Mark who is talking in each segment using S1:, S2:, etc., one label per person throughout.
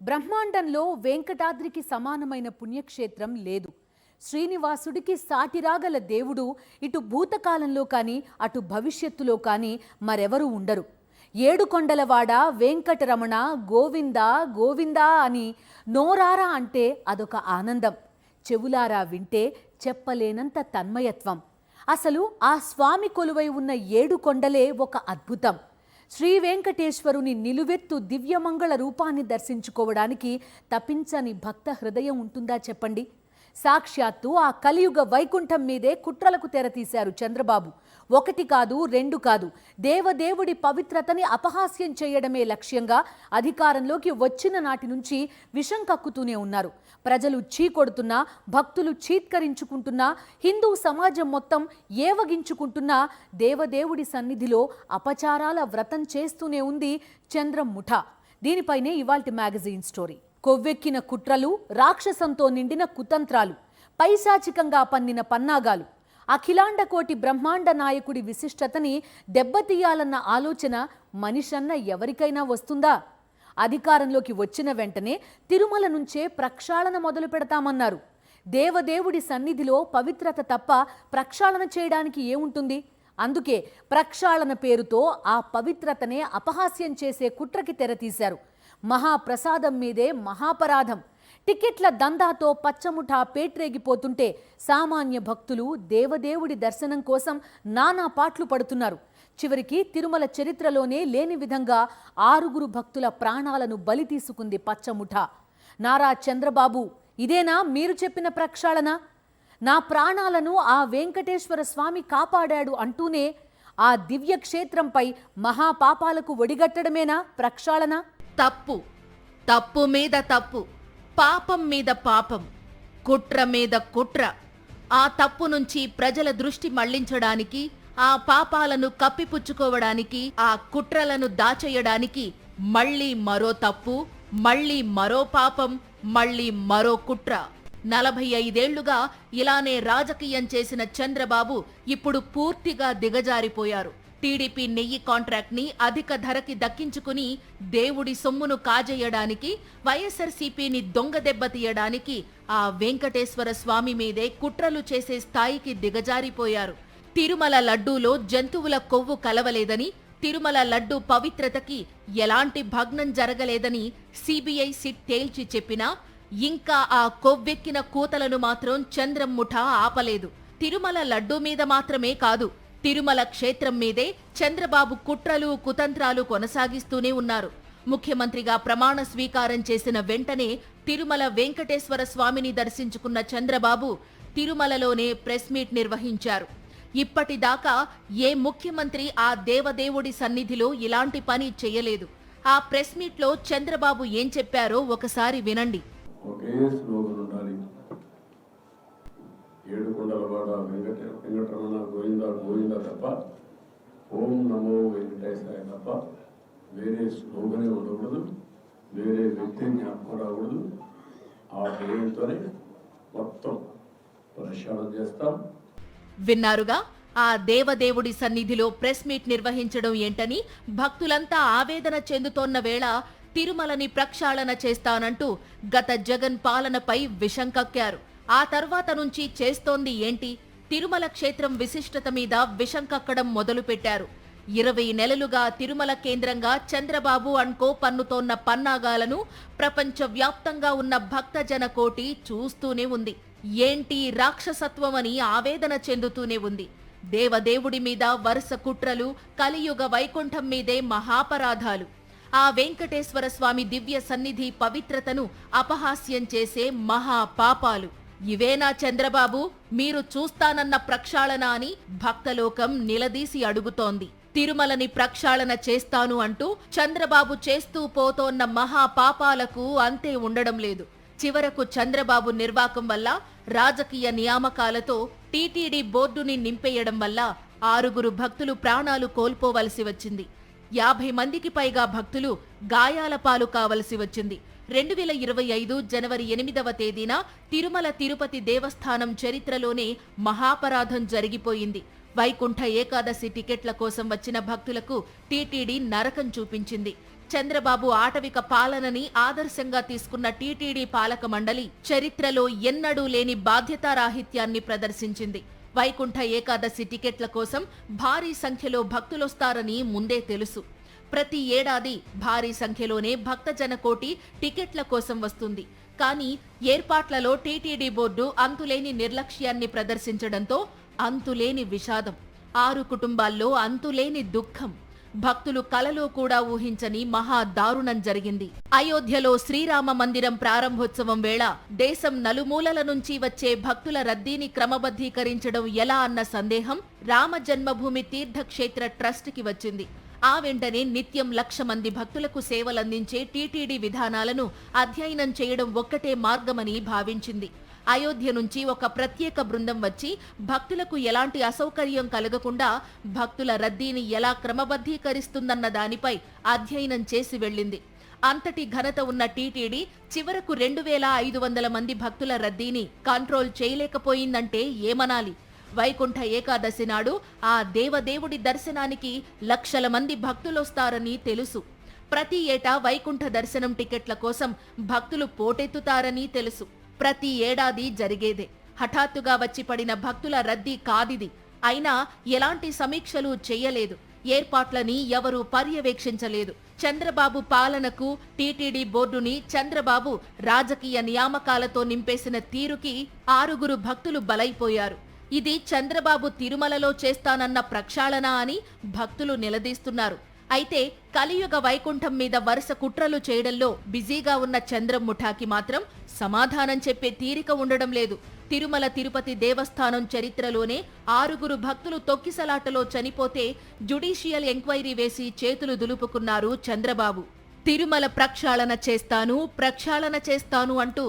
S1: బ్రహ్మాండంలో వెంకటాద్రికి సమానమైన పుణ్యక్షేత్రం లేదు. శ్రీనివాసుడికి సాటిరాగల దేవుడు ఇటు భూతకాలంలో కానీ అటు భవిష్యత్తులో కానీ మరెవరూ ఉండరు. ఏడుకొండలవాడ వెంకటరమణ గోవింద గోవింద అని నోరారా అంటే అదొక ఆనందం, చెవులారా వింటే చెప్పలేనంత తన్మయత్వం. అసలు ఆ స్వామి కొలువై ఉన్న ఏడుకొండలే ఒక అద్భుతం. శ్రీ వెంకటేశ్వరుని నిలువెత్తు దివ్యమంగళ రూపాన్ని దర్శించుకోవడానికి తపించని భక్త హృదయం ఉంటుందా చెప్పండి. సాక్షాత్తు ఆ కలియుగ వైకుంఠం మీదే కుట్రలకు తెరతీశారు చంద్రబాబు. ఒకటి కాదు, రెండు కాదు, దేవదేవుడి పవిత్రతని అపహాస్యం చేయడమే లక్ష్యంగా అధికారంలోకి వచ్చిన నాటి నుంచి విషం కక్కుతూనే ఉన్నారు. ప్రజలు చీకొడుతున్నా, భక్తులు చీత్కరించుకుంటున్నా, హిందూ సమాజం మొత్తం ఏవగించుకుంటున్నా దేవదేవుడి సన్నిధిలో అపచారాల వ్రతం చేస్తూనే ఉంది చంద్రం ముఠా. దీనిపైనే ఇవాల్టి మ్యాగజైన్ స్టోరీ. కొవ్వెక్కిన కుట్రలు, రాక్షసంతో నిండిన కుతంత్రాలు, పైశాచికంగా పన్నిన పన్నాగాలు, అఖిలాండకోటి బ్రహ్మాండ నాయకుడి విశిష్టతని దెబ్బతీయాలన్న ఆలోచన మనిషన్న ఎవరికైనా వస్తుందా? అధికారంలోకి వచ్చిన వెంటనే తిరుమల నుంచే ప్రక్షాళన మొదలు పెడతామన్నారు. దేవదేవుడి సన్నిధిలో పవిత్రత తప్ప ప్రక్షాళన చేయడానికి ఏముంటుంది? అందుకే ప్రక్షాళన పేరుతో ఆ పవిత్రతనే అపహాస్యం చేసే కుట్రకి తెరతీశారు. మహాప్రసాదం మీదే మహాపరాధం. టికెట్ల దందాతో పచ్చముఠా పేట్రేగిపోతుంటే సామాన్య భక్తులు దేవదేవుడి దర్శనం కోసం నానా పాట్లు పడుతున్నారు. చివరికి తిరుమల చరిత్రలోనే లేని విధంగా 6 భక్తుల ప్రాణాలను బలి తీసుకుంది పచ్చముఠా. నారా చంద్రబాబు, ఇదేనా మీరు చెప్పిన ప్రక్షాళన? నా ప్రాణాలను ఆ వెంకటేశ్వర స్వామి కాపాడాడు అంటూనే ఆ దివ్యక్షేత్రంపై మహాపాపాలకు ఒడిగట్టడమేనా ప్రక్షాళన?
S2: తప్పు, తప్పు మీద తప్పు, పాపం మీద పాపం, కుట్ర మీద కుట్ర. ఆ తప్పు నుంచి ప్రజల దృష్టి మళ్లించడానికి, ఆ పాపాలను కప్పిపుచ్చుకోవడానికి, ఆ కుట్రలను దాచేయడానికి మళ్ళీ మరో తప్పు, మళ్ళీ మరో పాపం, మళ్ళీ మరో కుట్ర. 45 ఏళ్లుగా ఇలానే రాజకీయం చేసిన చంద్రబాబు ఇప్పుడు పూర్తిగా దిగజారిపోయారు. టీడీపీ నెయ్యి కాంట్రాక్ట్ ని అధిక ధరకి దక్కించుకుని దేవుడి సొమ్మును కాజేయడానికి, వైఎస్ఆర్సీపీని దొంగ దెబ్బతీయడానికి ఆ వెంకటేశ్వర స్వామి మీదే కుట్రలు చేసే స్థాయికి దిగజారిపోయారు. తిరుమల లడ్డూలో జంతువుల కొవ్వు కలవలేదని, తిరుమల లడ్డూ పవిత్రతకి ఎలాంటి భగ్నం జరగలేదని సిబిఐ సిట్ తేల్చి చెప్పినా ఇంకా ఆ కొవ్వెక్కిన కూతలను మాత్రం చంద్రం ముఠా ఆపలేదు. తిరుమల లడ్డూ మీద మాత్రమే కాదు, తిరుమల క్షేత్రం మీదే చంద్రబాబు కుట్రలు కుతంత్రాలు కొనసాగిస్తూనే ఉన్నారు. ముఖ్యమంత్రిగా ప్రమాణ స్వీకారం చేసిన వెంటనే తిరుమల వెంకటేశ్వర స్వామిని దర్శించుకున్న చంద్రబాబు తిరుమలలోనే ప్రెస్ మీట్ నిర్వహించారు. ఇప్పటిదాకా ఏ ముఖ్యమంత్రి ఆ దేవదేవుడి సన్నిధిలో ఇలాంటి పని చేయలేదు. ఆ ప్రెస్ మీట్ లో చంద్రబాబు ఏం చెప్పారో ఒకసారి వినండి.
S3: ఒకే స్లోగన్ ఉండాలి, ఏడుకొండలవాడ వెంకటరమణ గోవింద గోవింద తప్ప, ఓం నమో వెంకటేశాయ తప్ప వేరే స్లోగనే ఉండకూడదు, వేరే వ్యక్తి జ్ఞాపకం రాకూడదు. ఆ పేరుతోనే మొత్తం ప్రక్షాళన చేస్తాం.
S2: విన్నారుగా, ఆ దేవదేవుడి సన్నిధిలో ప్రెస్ మీట్ నిర్వహించడం ఏంటని భక్తులంతా ఆవేదన చెందుతోన్న వేళ తిరుమలని ప్రక్షాళన చేస్తానంటూ గత జగన్ పాలనపై విషం కక్కారు. ఆ తర్వాత నుంచి చేస్తోంది ఏంటి? తిరుమల క్షేత్రం విశిష్టత మీద విషం కక్కడం మొదలుపెట్టారు. 20 నెలలుగా తిరుమల కేంద్రంగా చంద్రబాబు అండ్కో పన్నుతోన్న పన్నాగాలను ప్రపంచ వ్యాప్తంగా ఉన్న భక్తజన కోటి చూస్తూనే ఉంది. ఏంటి రాక్షసత్వమని ఆవేదన చెందుతూనే ఉంది. దేవదేవుడి మీద వరుస కుట్రలు, కలియుగ వైకుంఠం మీదే మహాపరాధాలు, ఆ వెంకటేశ్వర స్వామి దివ్య సన్నిధి పవిత్రతను అపహాస్యం చేసే మహాపాపాలు. ఇవేనా చంద్రబాబు మీరు చూస్తానన్న ప్రక్షాళన అని భక్తలోకం నిలదీసి అడుగుతోంది. తిరుమలని ప్రక్షాళన చేస్తాను అంటూ చంద్రబాబు చేస్తూ పోతోన్న మహాపాపాలకు అంతే ఉండడం లేదు. చివరకు చంద్రబాబు నిర్వాకం వల్ల, రాజకీయ నియామకాలతో టీటీడీ బోర్డుని నింపేయడం వల్ల 6 భక్తులు ప్రాణాలు కోల్పోవలసి వచ్చింది. 50 మందికి పైగా భక్తులు గాయాల పాలు కావలసి వచ్చింది. 2025 జనవరి 8వ తేదీన తిరుమల తిరుపతి దేవస్థానం చరిత్రలోనే మహాపరాధం జరిగిపోయింది. వైకుంఠ ఏకాదశి టికెట్ల కోసం వచ్చిన భక్తులకు టీటీడీ నరకం చూపించింది. చంద్రబాబు ఆటవిక పాలనని ఆదర్శంగా తీసుకున్న టీటీడీ పాలక మండలి చరిత్రలో ఎన్నడూ లేని బాధ్యతారాహిత్యాన్ని ప్రదర్శించింది. వైకుంఠ ఏకాదశి టికెట్ల కోసం భారీ సంఖ్యలో భక్తులొస్తారని ముందే తెలుసు. ప్రతి ఏడాది భారీ సంఖ్యలోనే భక్తజన కోటి టికెట్ల కోసం వస్తుంది. కానీ ఏర్పాట్లలో టీటీడీ బోర్డు అంతులేని నిర్లక్ష్యాన్ని ప్రదర్శించడంతో అంతులేని విషాదం, 6 కుటుంబాల్లో అంతులేని దుఃఖం, భక్తులు కలలో కూడా ఊహించని మహా దారుణం జరిగింది. అయోధ్యలో శ్రీరామ మందిరం ప్రారంభోత్సవం వేళ దేశం నలుమూలల నుంచి వచ్చే భక్తుల రద్దీని క్రమబద్ధీకరించడం ఎలా అన్న సందేహం రామ జన్మభూమి తీర్థక్షేత్ర ట్రస్ట్కి వచ్చింది. ఆ వెంటనే నిత్యం 1,00,000 మంది భక్తులకు సేవలందించే టీటీడీ విధానాలను అధ్యయనం చేయడం ఒక్కటే మార్గమని భావించింది. అయోధ్య నుంచి ఒక ప్రత్యేక బృందం వచ్చి భక్తులకు ఎలాంటి అసౌకర్యం కలగకుండా భక్తుల రద్దీని ఎలా క్రమబద్ధీకరిస్తుందన్న దానిపై అధ్యయనం చేసి వెళ్ళింది. అంతటి ఘనత ఉన్న టీటీడీ చివరకు 2,500 మంది భక్తుల రద్దీని కంట్రోల్ చేయలేకపోయిందంటే ఏమనాలి? వైకుంఠ ఏకాదశి నాడు ఆ దేవదేవుడి దర్శనానికి 1,00,000 మంది భక్తులొస్తారని తెలుసు. ప్రతి ఏటా వైకుంఠ దర్శనం టికెట్ల కోసం భక్తులు పోటెత్తుతారని తెలుసు. ప్రతి ఏడాది జరిగేదే. హఠాత్తుగా వచ్చి పడిన భక్తుల రద్దీ కాదిది. అయినా ఎలాంటి సమీక్షలు చేయలేదు. ఏర్పాట్లని ఎవరూ పర్యవేక్షించలేదు. చంద్రబాబు పాలనకు, టీటీడీ బోర్డుని చంద్రబాబు రాజకీయ నియామకాలతో నింపేసిన తీరుకి 6 భక్తులు బలైపోయారు. ఇది చంద్రబాబు తిరుమలలో చేస్తానన్న ప్రక్షాళన అని భక్తులు నిలదీస్తున్నారు. అయితే కలియుగ వైకుంఠం మీద వరుస కుట్రలు చేయడంలో బిజీగా ఉన్న చంద్రం ముఠాకి మాత్రం సమాధానం చెప్పే తీరిక ఉండడం లేదు. తిరుమల తిరుపతి దేవస్థానం చరిత్రలోనే 6 భక్తులు తొక్కిసలాటలో చనిపోతే జ్యుడిషియల్ ఎంక్వైరీ వేసి చేతులు దులుపుకున్నారు చంద్రబాబు. తిరుమల ప్రక్షాళన చేస్తాను అంటూ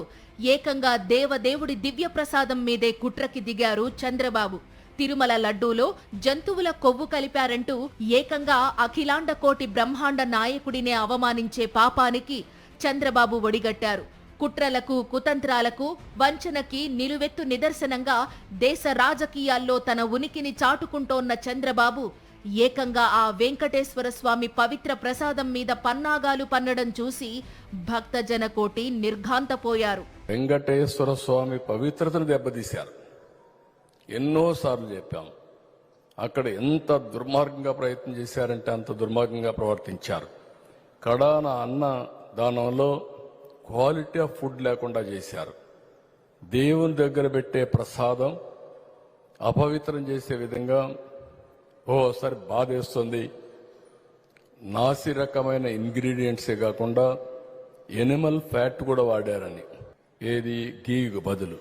S2: ఏకంగా దేవదేవుడి దివ్యప్రసాదం మీదే కుట్రకి దిగారు చంద్రబాబు. తిరుమల లడ్డూలో జంతువుల కొవ్వు కలిపారంటూ ఏకంగా అఖిలాండ కోటి బ్రహ్మాండ నాయకుడినే అవమానించే పాపానికి చంద్రబాబు ఒడిగట్టారు. కుట్రలకు, కుతంత్రాలకు, వంచనకి నిలువెత్తు నిదర్శనంగా దేశ రాజకీయాల్లో తన ఉనికిని చాటుకుంటోన్న చంద్రబాబు ఏకంగా ఆ వెంకటేశ్వర స్వామి పవిత్ర ప్రసాదం మీద పన్నాగాలు పన్నడం చూసి భక్తజన కోటి నిర్ఘాంతపోయారు.
S4: వెంకటేశ్వర స్వామి పవిత్రతను దెబ్బతీశారు. ఎన్నోసార్లు చెప్పాం. అక్కడ ఎంత దుర్మార్గంగా ప్రయత్నం చేశారంటే అంత దుర్మార్గంగా ప్రవర్తించారు. కడాన అన్న దానంలో క్వాలిటీ ఆఫ్ ఫుడ్ లేకుండా చేశారు. దేవుని దగ్గర పెట్టే ప్రసాదం అపవిత్రం చేసే విధంగా ఓసారి బాధేస్తుంది. నాసి రకమైన ఇంగ్రీడియంట్సే కాకుండా ఎనిమల్ ఫ్యాట్ కూడా వాడారని, ఏది గీకు బదులు.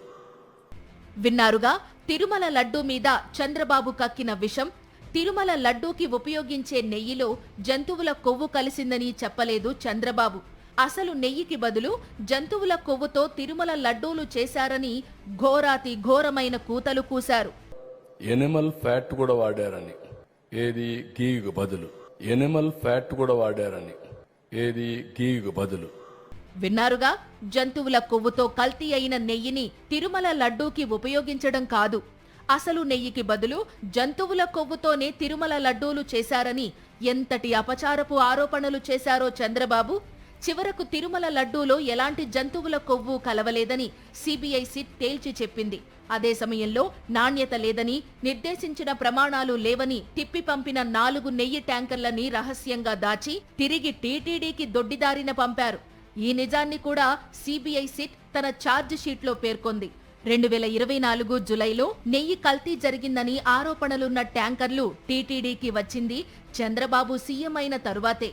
S2: విన్నారుగా, తిరుమల లడ్డూ మీద చంద్రబాబు కక్కిన విషం. తిరుమల లడ్డూకి ఉపయోగించే నెయ్యిలో జంతువుల కొవ్వు కలిసిందని చెప్పలేదు చంద్రబాబు. అసలు నెయ్యికి బదులు జంతువుల కొవ్వుతో తిరుమల లడ్డూలు చేశారని ఘోరాతి ఘోరమైన కూతలు కూశారు.
S4: ఎనిమల్ ఫ్యాట్ కూడా వాడారని, ఏది గీకు బదులు. ఎనిమల్ ఫ్యాట్ కూడా వాడారని, ఏది గీకు బదులు.
S2: విన్నారుగా, జంతువుల కొవ్వుతో కల్తీ అయిన నెయ్యిని తిరుమల లడ్డూకి ఉపయోగించడం కాదు, అసలు నెయ్యికి బదులు జంతువుల కొవ్వుతోనే తిరుమల లడ్డూలు చేశారని ఎంతటి అపచారపు ఆరోపణలు చేశారో చంద్రబాబు. చివరకు తిరుమల లడ్డూలో ఎలాంటి జంతువుల కొవ్వు కలవలేదని సిబిఐ సిట్ తేల్చి చెప్పింది. అదే సమయంలో నాణ్యత లేదని, నిర్దేశించిన ప్రమాణాలు లేవని తిప్పి పంపిన 4 నెయ్యి ట్యాంకర్లని రహస్యంగా దాచి తిరిగి టీటీడీకి దొడ్డిదారిన పంపారు. ఈ నిజాన్ని కూడా సిబిఐ సిట్ తన ఛార్జ్ షీట్లో పేర్కొంది. 2024 జులైలో నెయ్యి కల్తీ జరిగిందని ఆరోపణలున్న ట్యాంకర్లు టీటీడీకి వచ్చింది చంద్రబాబు సీఎం అయిన తరువాతే.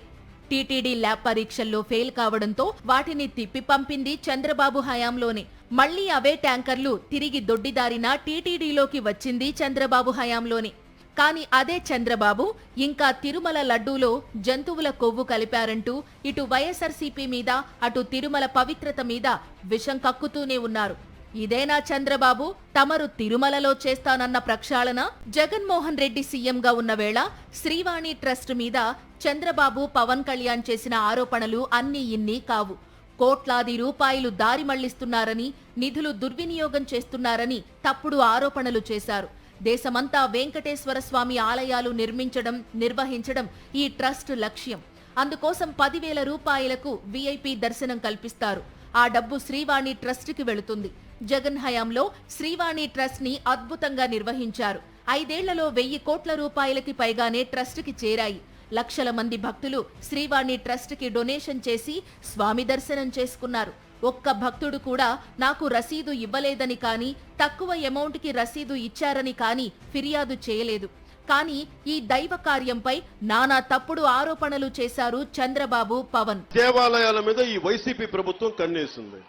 S2: టీటీడీ ల్యాబ్ పరీక్షల్లో ఫెయిల్ కావడంతో వాటిని తిప్పి పంపింది చంద్రబాబు హయాంలోనే. మళ్లీ అవే ట్యాంకర్లు తిరిగి దొడ్డిదారిన టీటీడీలోకి వచ్చింది చంద్రబాబు హయాంలోనే. కానీ అదే చంద్రబాబు ఇంకా తిరుమల లడ్డూలో జంతువుల కొవ్వు కలిపారంటూ ఇటు వైఎస్ఆర్సీపీ మీద, అటు తిరుమల పవిత్రత మీద విషం కక్కుతూనే ఉన్నారు. ఇదేనా చంద్రబాబు తమరు తిరుమలలో చేస్తానన్న ప్రక్షాళన? జగన్మోహన్ రెడ్డి సీఎంగా ఉన్న వేళ శ్రీవాణి ట్రస్ట్ మీద చంద్రబాబు, పవన్ కళ్యాణ్ చేసిన ఆరోపణలు అన్నీ ఇన్ని కావు. కోట్లాది రూపాయలు దారి మళ్లిస్తున్నారని, నిధులు దుర్వినియోగం చేస్తున్నారని తప్పుడు ఆరోపణలు చేశారు. దేశమంతా వెంకటేశ్వర స్వామి ఆలయాలు నిర్మించడం, నిర్వహించడం ఈ ట్రస్ట్ లక్ష్యం. అందుకోసం 10,000 రూపాయలకు VIP దర్శనం కల్పిస్తారు. ఆ డబ్బు శ్రీవాణి ట్రస్ట్కి వెళుతుంది. జగన్ హయాంలో శ్రీవాణి ట్రస్ట్ ని అద్భుతంగా నిర్వహించారు. 5 ఏళ్లలో 1,000 కోట్ల రూపాయలకి పైగానే ట్రస్ట్కి చేరాయి. లక్షల మంది భక్తులు శ్రీవాణి ట్రస్ట్కి డొనేషన్ చేసి స్వామి దర్శనం చేసుకున్నారు. ఒక్క భక్తుడు కూడా నాకు రసీదు ఇవ్వలేదని కానీ, తక్కువ అమౌంట్కి రసీదు ఇచ్చారని కానీ ఫిర్యాదు చేయలేదు. కానీ ఈ దైవ కార్యంపై నానా తప్పుడు ఆరోపణలు చేశారు చంద్రబాబు, పవన్.
S5: దేవాలయాల మీద ఈ వైసీపీ ప్రభుత్వం కన్నేసింది.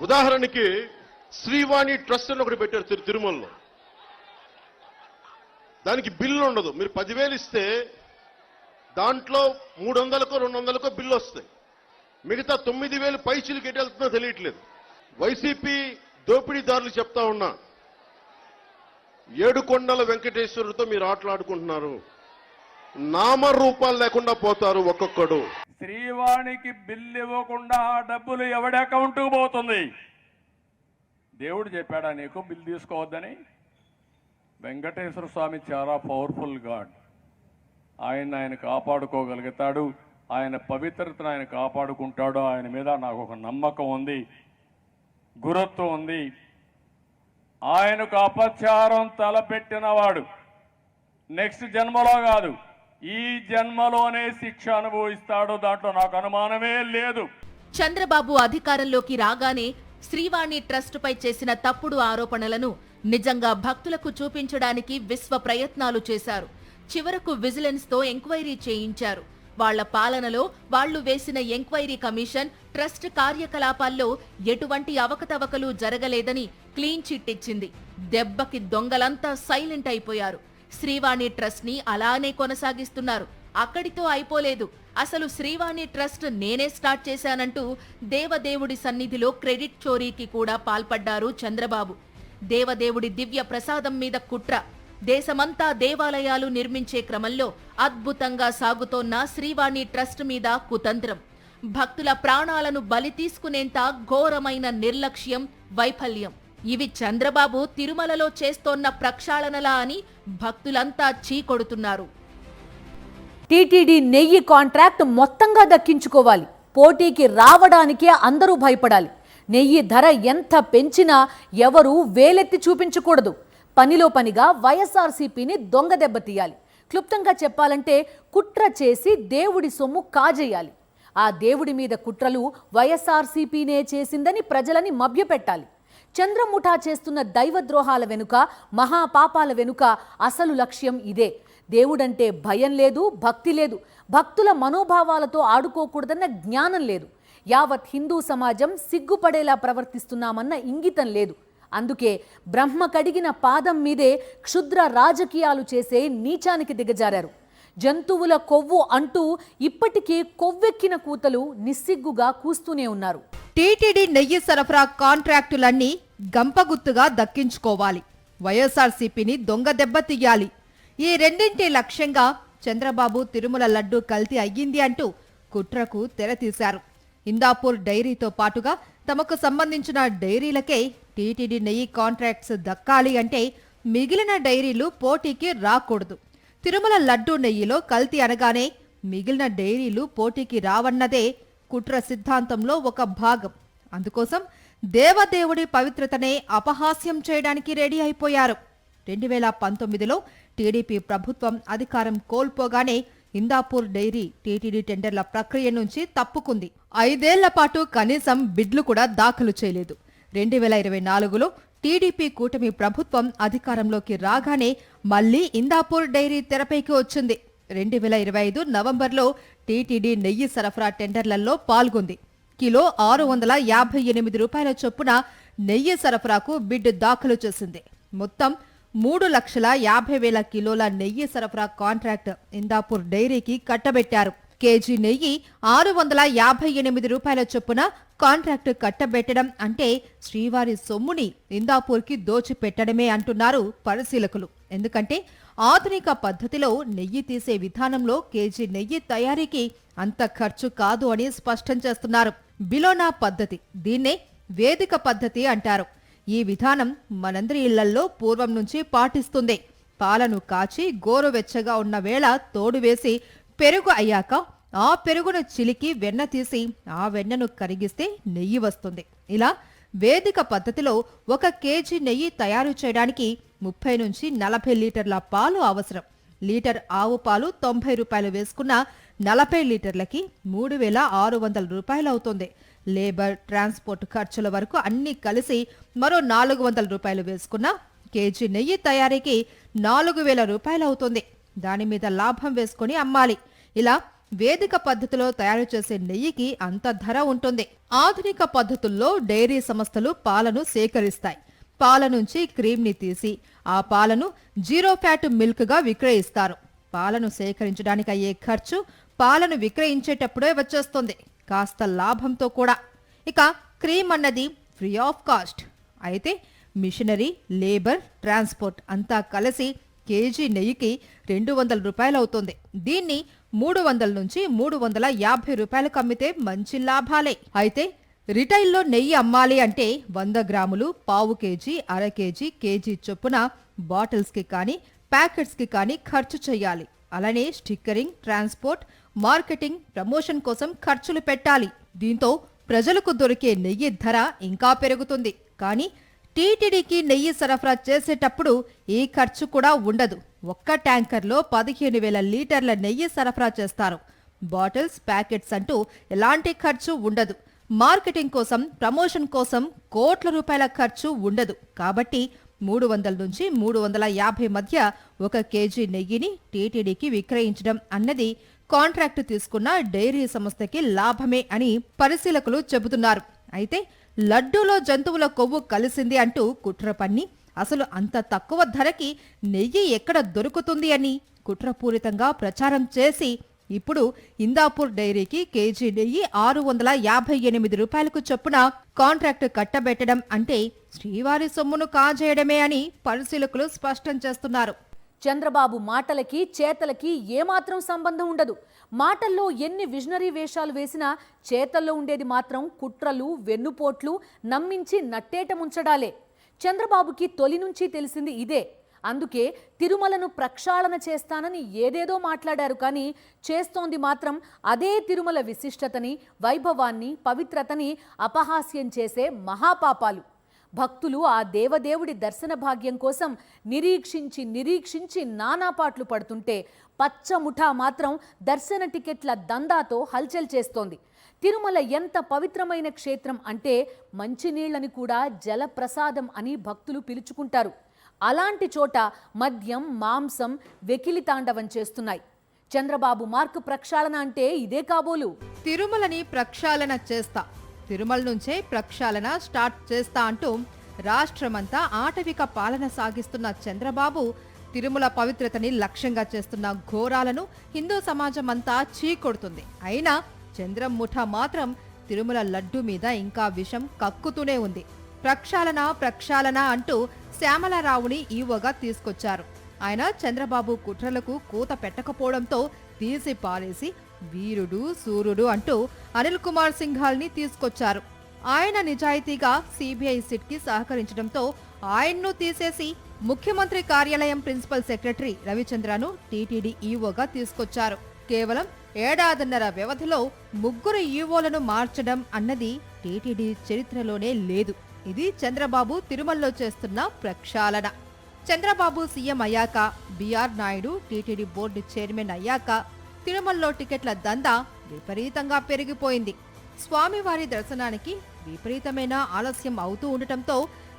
S5: ఉదాహరణకి శ్రీవాణి ట్రస్ట్ అని ఒకటి పెట్టారు తిరుమలలో. దానికి బిల్లు ఉండదు. మీరు 10,000 ఇస్తే దాంట్లో 300కో 200కో బిల్లు వస్తాయి. మిగతా 9,000 పైచీలకి ఎటు వెళ్తుందో తెలియట్లేదు. వైసీపీ దోపిడీదారులు చెప్తా ఉన్నా, 7 కొండల వెంకటేశ్వరుడితో మీరు ఆటలాడుకుంటున్నారు, నామరూపాలు లేకుండా పోతారు ఒక్కొక్కడు.
S6: శ్రీవాణికి బిల్లు ఇవ్వకుండా ఆ డబ్బులు ఎవడి అకౌంట్కు పోతుంది? దేవుడు చెప్పాడా నీకు బిల్లు తీసుకోవద్దని? వెంకటేశ్వర స్వామి చాలా పవర్ఫుల్ గాడ్. ఆయన కాపాడుకోగలుగుతాడు. ఆయన పవిత్రతను ఆయన కాపాడుకుంటాడు. ఆయన మీద నాకు ఒక నమ్మకం ఉంది, గురుత్వం ఉంది. ఆయనకు అపచారం తలపెట్టినవాడు నెక్స్ట్ జన్మలో కాదు, ఈ జన్మలోనే శిక్ష అనుభవిస్తాడు. దాంట్లో నాకు అనుమానమే లేదు.
S2: చంద్రబాబు అధికారంలోకి రాగానే శ్రీవాణి ట్రస్టుపై చేసిన తప్పుడు ఆరోపణలను నిజంగా భక్తులకు చూపించడానికి విశ్వ ప్రయత్నాలు చేశారు. చివరకు విజిలెన్స్ తో ఎంక్వైరీ చేయించారు. వాళ్ల పాలనలో వాళ్లు వేసిన ఎంక్వైరీ కమిషన్ ట్రస్ట్ కార్యకలాపాల్లో ఎటువంటి అవకతవకలు జరగలేదని క్లీన్ చిట్ ఇచ్చింది. దెబ్బకి దొంగలంతా సైలెంట్ అయిపోయారు. శ్రీవాణి ట్రస్ట్ ని అలానే కొనసాగిస్తున్నారు. అక్కడితో అయిపోలేదు. అసలు శ్రీవాణి ట్రస్ట్ నేనే స్టార్ట్ చేశానంటూ దేవదేవుడి సన్నిధిలో క్రెడిట్ చోరీకి కూడా పాల్పడ్డారు చంద్రబాబు. దేవదేవుడి దివ్య ప్రసాదం మీద కుట్ర, దేశమంతా దేవాలయాలు నిర్మించే క్రమంలో అద్భుతంగా సాగుతోన్న శ్రీవాణి ట్రస్ట్ మీద కుతంత్రం, భక్తుల ప్రాణాలను బలి తీసుకునేంత ఘోరమైన నిర్లక్ష్యం, వైఫల్యం. ఇవి చంద్రబాబు తిరుమలలో చేస్తోన్న ప్రక్షాళనలా అని భక్తులంతా చీకొడుతున్నారు.
S1: టీటీడీ నెయ్యి కాంట్రాక్ట్ మొత్తంగా దక్కించుకోవాలి. పోటీకి రావడానికే అందరూ భయపడాలి. నెయ్యి ధర ఎంత పెంచినా ఎవరూ వేలెత్తి చూపించకూడదు. పనిలో పనిగా వైఎస్ఆర్సీపీని దొంగ దెబ్బతీయాలి. క్లుప్తంగా చెప్పాలంటే కుట్ర చేసి దేవుడి సొమ్ము కాజేయాలి. ఆ దేవుడి మీద కుట్రలు వైఎస్ఆర్సీపీనే చేసిందని ప్రజలని మభ్యపెట్టాలి. చంద్రముఠా చేస్తున్న దైవద్రోహాల వెనుక, మహాపాపాల వెనుక అసలు లక్ష్యం ఇదే. దేవుడంటే భయం లేదు, భక్తి లేదు. భక్తుల మనోభావాలతో ఆడుకోకూడదన్న జ్ఞానం లేదు. యావత్ హిందూ సమాజం సిగ్గుపడేలా ప్రవర్తిస్తున్నామన్న ఇంగితం లేదు. అందుకే బ్రహ్మ కడిగిన పాదం మీదే క్షుద్ర రాజకీయాలు చేసే నీచానికి దిగజారారు. జంతువుల కొవ్వు అంటూ ఇప్పటికే కొవ్వెక్కిన కూతలు నిస్సిగ్గుగా కూస్తూనే ఉన్నారు.
S7: టీటీడీ నెయ్యి సరఫరా కాంట్రాక్టులన్నీ గంపగుత్తుగా దక్కించుకోవాలి. వైఎస్ఆర్సీపీని దొంగ దెబ్బతీయాలి. ఈ రెండింటి లక్ష్యంగా చంద్రబాబు తిరుమల లడ్డూ కల్తీ అయ్యింది అంటూ కుట్రకు తెరతీశారు. ఇందాపూర్ డైరీతో పాటుగా తమకు సంబంధించిన డైరీలకే టీటీడీ నెయ్యి కాంట్రాక్ట్స్ దక్కాలి అంటే మిగిలిన డైరీలు పోటీకి రాకూడదు. తిరుమల లడ్డూ నెయ్యిలో కల్తీ అనగానే మిగిలిన డైరీలు పోటీకి రావన్నదే కుట్ర సిద్ధాంతంలో ఒక భాగం. అందుకోసం దేవదేవుడి పవిత్రతనే అపహాస్యం చేయడానికి రెడీ అయిపోయారు. 2019లో టీడీపీ ప్రభుత్వం అధికారం కోల్పోగానే ఇందాపూర్ డైరీ టీటీడీ టెండర్ల ప్రక్రియ నుంచి తప్పుకుంది. 5 ఏళ్ల పాటు కనీసం బిడ్లు కూడా దాఖలు చేయలేదు. 2024లో టీడీపీ కూటమి ప్రభుత్వం అధికారంలోకి రాగానే మళ్లీ ఇందాపూర్ డైరీ తెరపైకి వచ్చింది. 2025 నవంబర్లో టీటీడీ నెయ్యి సరఫరా టెండర్లలో పాల్గొంది. కిలో 658 రూపాయల చొప్పున నెయ్యి సరఫరాకు బిడ్ దాఖలు చేసింది. మొత్తం 3,50,000 కిలోల నెయ్యి సరఫరా కాంట్రాక్ట్ ఇందాపూర్ డైరీకి కట్టబెట్టారు. కేజీ నెయ్యి 658 రూపాయల చొప్పున కాంట్రాక్టు కట్టబెట్టడం అంటే శ్రీవారి సొమ్ముని ఇందాపూర్కి దోచిపెట్టడమే అంటున్నారు పరిశీలకులు. ఎందుకంటే ఆధునిక పద్ధతిలో నెయ్యి తీసే విధానంలో కేజీ నెయ్యి తయారీకి అంత ఖర్చు కాదు అని స్పష్టం చేస్తున్నారు. బిలోనా పద్ధతి, దీన్నే వేదిక పద్ధతి అంటారు. ఈ విధానం మనందరి ఇళ్లల్లో పూర్వం నుంచి పాటిస్తుంది. పాలను కాచి గోరువెచ్చగా ఉన్న వేళ తోడు వేసి పెరుగు అయ్యాక ఆ పెరుగును చిలికి వెన్న తీసి ఆ వెన్నను కరిగిస్తే నెయ్యి వస్తుంది. ఇలా వేదిక పద్ధతిలో 1 కేజీ నెయ్యి తయారు చేయడానికి 30 నుంచి 40 లీటర్ల పాలు అవసరం. లీటర్ ఆవు పాలు 90 రూపాయలు వేసుకున్న 40 లీటర్లకి 3,600 రూపాయలు అవుతుంది. లేబర్, ట్రాన్స్పోర్ట్ ఖర్చుల వరకు అన్ని కలిసి మరో 400 రూపాయలు వేసుకున్న కేజీ నెయ్యి తయారీకి 4,000 రూపాయలు అవుతుంది. దాని మీద లాభం వేసుకుని అమ్మాలి. ఇలా వేదిక పద్ధతిలో తయారు చేసే నెయ్యికి అంత ధర ఉంటుంది. ఆధునిక పద్ధతుల్లో డైరీ సంస్థలు పాలను సేకరిస్తాయి. పాల నుంచి క్రీమ్ని తీసి ఆ పాలను 0 ఫ్యాట్ మిల్క్ గా విక్రయిస్తారు. పాలను సేకరించడానికి అయ్యే ఖర్చు పాలను విక్రయించేటప్పుడే వచ్చేస్తుంది, కాస్త లాభంతో కూడా. ఇక క్రీమ్ అన్నది ఫ్రీ ఆఫ్ కాస్ట్. అయితే మిషనరీ, లేబర్, ట్రాన్స్పోర్ట్ అంతా కలిసి కేజీ నెయ్యికి 200 రూపాయలు అవుతుంది. దీన్ని 300 నుంచి 350 రూపాయలకు అమ్మితే మంచి లాభాలే. అయితే రిటైల్లో నెయ్యి అమ్మాలి అంటే 100 గ్రాములు, పావు కేజీ, అర కేజీ, కేజీ చొప్పున బాటిల్స్కి కానీ ప్యాకెట్స్కి కానీ ఖర్చు చేయాలి. అలానే స్టిక్కరింగ్, ట్రాన్స్పోర్ట్, మార్కెటింగ్, ప్రమోషన్ కోసం ఖర్చులు పెట్టాలి. దీంతో ప్రజలకు దొరికే నెయ్యి ధర ఇంకా పెరుగుతుంది. కానీ టీటీడీకి నెయ్యి సరఫరా చేసేటప్పుడు ఈ ఖర్చు కూడా ఉండదు. ఒక్క ట్యాంకర్లో 15,000 లీటర్ల నెయ్యి సరఫరా చేస్తారు. బాటిల్స్, ప్యాకెట్స్ అంటూ ఎలాంటి ఖర్చు ఉండదు. మార్కెటింగ్ కోసం, ప్రమోషన్ కోసం కోట్ల రూపాయల ఖర్చు ఉండదు. కాబట్టి 300 నుంచి 350 మధ్య 1 కేజీ నెయ్యిని టీటీడీకి విక్రయించడం అన్నది కాంట్రాక్టు తీసుకున్న డైరీ సంస్థకి లాభమే అని పరిశీలకులు చెబుతున్నారు. అయితే లడ్డూలో జంతువుల కొవ్వు కలిసింది అంటూ కుట్ర పన్ని అసలు అంత తక్కువ ధరకి నెయ్యి ఎక్కడ దొరుకుతుంది అని కుట్రపూరితంగా ప్రచారం చేసి ఇప్పుడు ఇందాపూర్ డైరీకి కేజీ నెయ్యి 658 రూపాయలకు చొప్పున కాంట్రాక్టు కట్టబెట్టడం అంటే శ్రీవారి సొమ్మును కాజేయడమే అని పరిశీలకులు స్పష్టం చేస్తున్నారు.
S1: చంద్రబాబు మాటలకి చేతలకి ఏమాత్రం సంబంధం ఉండదు. మాటల్లో ఎన్ని విజనరీ వేషాలు వేసినా చేతల్లో ఉండేది మాత్రం కుట్రలు, వెన్నుపోట్లు, నమ్మించి నట్టేట ముంచడాలే. చంద్రబాబుకి తొలి నుంచి తెలిసింది ఇదే. అందుకే తిరుమలను ప్రక్షాళన చేస్తానని ఏదేదో మాట్లాడారు, కానీ చేస్తోంది మాత్రం అదే తిరుమల విశిష్టతని, వైభవాన్ని, పవిత్రతని అపహాస్యం చేసే మహాపాపాలు. భక్తులు ఆ దేవదేవుడి దర్శన భాగ్యం కోసం నిరీక్షించి నానాపాట్లు పడుతుంటే పచ్చముఠా మాత్రం దర్శన టికెట్ల దందాతో హల్చల్ చేస్తోంది. తిరుమల ఎంత పవిత్రమైన క్షేత్రం అంటే మంచినీళ్లని కూడా జలప్రసాదం అని భక్తులు పిలుచుకుంటారు. అలాంటి చోట మద్యం, మాంసం వెకిలి తాండవం చేస్తున్నాయి. చంద్రబాబు మార్కు ప్రక్షాళన అంటే ఇదే కాబోలు.
S7: తిరుమలని ప్రక్షాళన చేస్తా, తిరుమల నుంచే ప్రక్షాళన స్టార్ట్ చేస్తా అంటూ రాష్ట్రమంతా ఆటవిక పాలన సాగిస్తున్న చంద్రబాబు తిరుమల పవిత్రతని లక్ష్యంగా చేస్తున్న ఘోరాలను హిందూ సమాజం అంతా చీకొడుతుంది. అయినా చంద్రం ముఠా మాత్రం తిరుమల లడ్డు మీద ఇంకా విషం కక్కుతూనే ఉంది. ప్రక్షాళన అంటూ శ్యామలారావుని ఈవోగా తీసుకొచ్చారు. ఆయన చంద్రబాబు కుట్రలకు కూత పెట్టకపోవడంతో తీసి పారేసి వీరుడు, సూర్యుడు అంటూ అనిల్ కుమార్ సింఘాల్ని తీసుకొచ్చారు. ఆయన నిజాయితీగా సిబిఐ సిట్కి సహకరించడంతో ఆయన్ను తీసేసి ముఖ్యమంత్రి కార్యాలయం ప్రిన్సిపల్ సెక్రటరీ రవిచంద్రను టీటీడీ ఈవోగా తీసుకొచ్చారు. కేవలం 1.5 వ్యవధిలో 3 ఈవోలను మార్చడం అన్నది టీటీడీ చరిత్రలోనే లేదు. ఇది చంద్రబాబు తిరుమలలో చేస్తున్న ప్రక్షాళన. చంద్రబాబు సీఎం అయ్యాక, BR Naidu TTD board chairman అయ్యాక తిరుమలలో టికెట్ల దందా విపరీతంగా పెరిగిపోయింది. స్వామివారి దర్శనానికి విపరీతమైన ఆలస్యం అవుతూ ఉండటంతో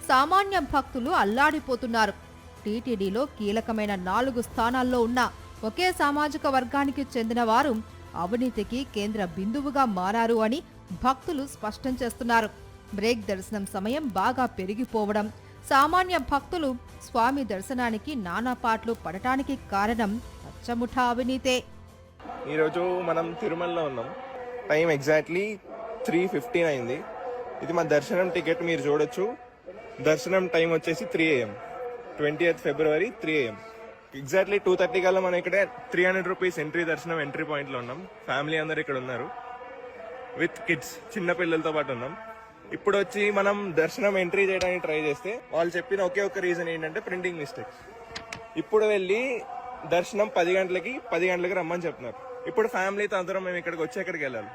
S7: సామాన్య భక్తులు అల్లాడిపోతున్నారు. టీటీడీలో కీలకమైన 4 స్థానాల్లో ఉన్న ఒకే సామాజిక వర్గానికి చెందిన వారు అవినీతికి కేంద్ర బిందువుగా మారారు అని భక్తులు స్పష్టం చేస్తున్నారు. బ్రేక్ దర్శనం సమయం బాగా పెరిగిపోవడం, సామాన్య భక్తులు స్వామి దర్శనానికి నానాపాట్లు పడటానికి కారణం పచ్చముఠా అవినీతే.
S8: ఈరోజు మనం తిరుమలలో ఉన్నాం. టైం ఎగ్జాక్ట్లీ 3:15 అయింది. ఇది మా దర్శనం టికెట్, మీరు చూడొచ్చు. దర్శనం టైం వచ్చేసి 3 AM, 20th February 3 AM. Exactly 2:30 కల్లా మనం ఇక్కడ 300 రూపీస్ ఎంట్రీ దర్శనం ఎంట్రీ పాయింట్లో ఉన్నాం. ఫ్యామిలీ అందరు ఇక్కడ ఉన్నారు, విత్ కిడ్స్, చిన్న పిల్లలతో పాటు ఉన్నాం. ఇప్పుడు వచ్చి మనం దర్శనం ఎంట్రీ చేయడానికి ట్రై చేస్తే వాళ్ళు చెప్పిన ఒకే ఒక రీజన్ ఏంటంటే ప్రింటింగ్ మిస్టేక్స్. ఇప్పుడు వెళ్ళి దర్శనం 10 గంటలకి రమ్మని చెప్తున్నారు. ఇప్పుడు ఫ్యామిలీతో అందరం మేము ఇక్కడికి వచ్చి ఎక్కడికి వెళ్ళాలి?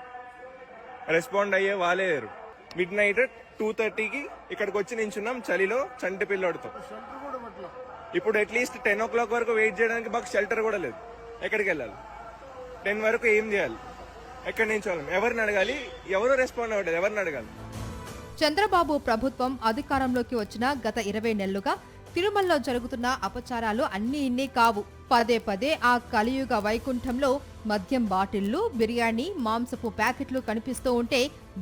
S8: రెస్పాండ్ అయ్యే వాళ్ళే లేరు. మిడ్ నైట్ 2:30కి ఇక్కడికి వచ్చి నించున్నాం చలిలో చంటి పిల్లోడితో. ఇప్పుడు అట్లీస్ట్ 10 o'clock వరకు వెయిట్ చేయడానికి మాకు షెల్టర్ కూడా లేదు. ఎక్కడికి వెళ్ళాలి? 10 వరకు ఏం చేయాలి? ఎక్కడి నుంచి వాళ్ళం ఎవరిని అడగాలి? ఎవరు రెస్పాండ్ అవ్వలేదు, ఎవరిని అడగాలి?
S7: చంద్రబాబు ప్రభుత్వం అధికారంలోకి వచ్చిన గత 20 నెలలుగా తిరుమలలో జరుగుతున్న అపచారాలు అన్నీ ఇన్ని కావు. పదే పదే ఆ కలియుగ వైకుంఠంలో మద్యం బాటిళ్లు, బిర్యానీ, మాంసపు ప్యాకెట్లు కనిపిస్తూ ఉంటే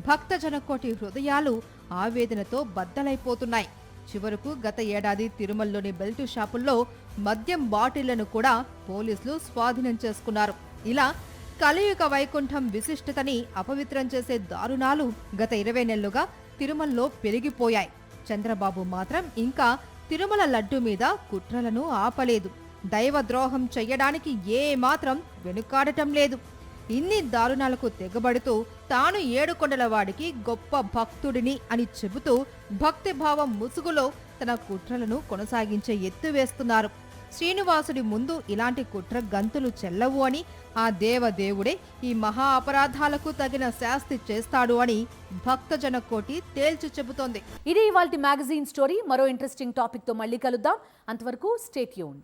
S7: భక్తజన కోటి హృదయాలు ఆవేదనతో బద్దలైపోతున్నాయి. చివరకు గత ఏడాది తిరుమలలోని బెల్టు షాపుల్లో మద్యం బాటిళ్లను కూడా పోలీసులు స్వాధీనం చేసుకున్నారు. ఇలా కలియుగ వైకుంఠం విశిష్టతని అపవిత్రం చేసే దారుణాలు గత 20 నెలలుగా తిరుమలలో పెరిగిపోయాయి. చంద్రబాబు మాత్రం ఇంకా తిరుమల లడ్డు మీద కుట్రలను ఆపలేదు. దైవద్రోహం చెయ్యడానికి ఏమాత్రం వెనుకాడటం లేదు. ఇన్ని దారుణాలకు తెగబడుతూ తాను ఏడుకొండలవాడికి గొప్ప భక్తుడిని అని చెబుతూ భక్తిభావం ముసుగులో తన కుట్రలను కొనసాగించే ఎత్తు వేస్తున్నారు. శ్రీనివాసుడి ముందు ఇలాంటి కుట్ర గంతులు చెల్లవు అని, ఆ దేవదేవుడే ఈ మహా అపరాధాలకు తగిన శాస్తి చేస్తాడు అని భక్తజన కోటి తేల్చి చెబుతోంది.
S1: ఇది ఇవాల్టి మ్యాగజైన్ స్టోరీ. మరో ఇంట్రెస్టింగ్ టాపిక్ తో మళ్ళీ కలుద్దాం. అంతవరకు స్టే ట్యూన్డ్.